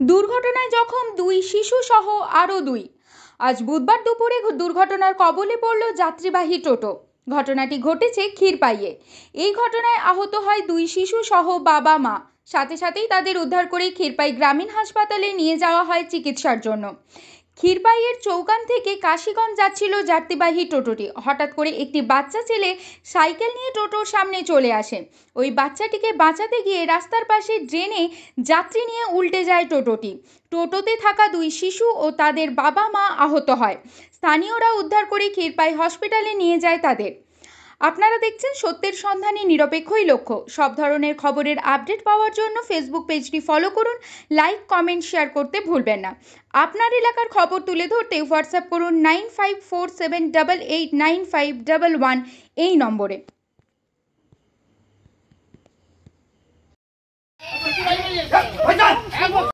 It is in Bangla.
দুর্ঘটনায় জখম দুই শিশু সহ আরও দুই। আজ বুধবার দুপুরে দুর্ঘটনার কবলে পড়ল যাত্রীবাহী টোটো। ঘটনাটি ঘটেছে ক্ষীরপাইয়ে। এই ঘটনায় আহত হয় দুই শিশু সহ বাবা মা। সাথে সাথেই তাদের উদ্ধার করে ক্ষীরপাই গ্রামীণ হাসপাতালে নিয়ে যাওয়া হয় চিকিৎসার জন্য। ক্ষীরপাইয়ের চৌকান থেকে কাশীগঞ্জ যাচ্ছিল যাত্রীবাহী টোটোটি। হঠাৎ করে একটি বাচ্চা ছেলে সাইকেল নিয়ে টোটোর সামনে চলে আসে। ওই বাচ্চাটিকে বাঁচাতে গিয়ে রাস্তার পাশে ড্রেনে যাত্রী নিয়ে উল্টে যায় টোটোটি। টোটোতে থাকা দুই শিশু ও তাদের বাবা মা আহত হয়। স্থানীয়রা উদ্ধার করে ক্ষীরপাই হসপিটালে নিয়ে যায় তাদের। আপনারা দেখছেন সত্যের সন্ধানে নিরপেক্ষই লক্ষ্য। সব ধরনের খবরের আপডেট পাওয়ার জন্য ফেসবুক পেজটি ফলো করুন, লাইক কমেন্ট শেয়ার করতে ভুলবেন না। আপনার এলাকার খবর তুলে ধরতে হোয়াটসঅ্যাপ করুন 9547889511 এই নম্বরে।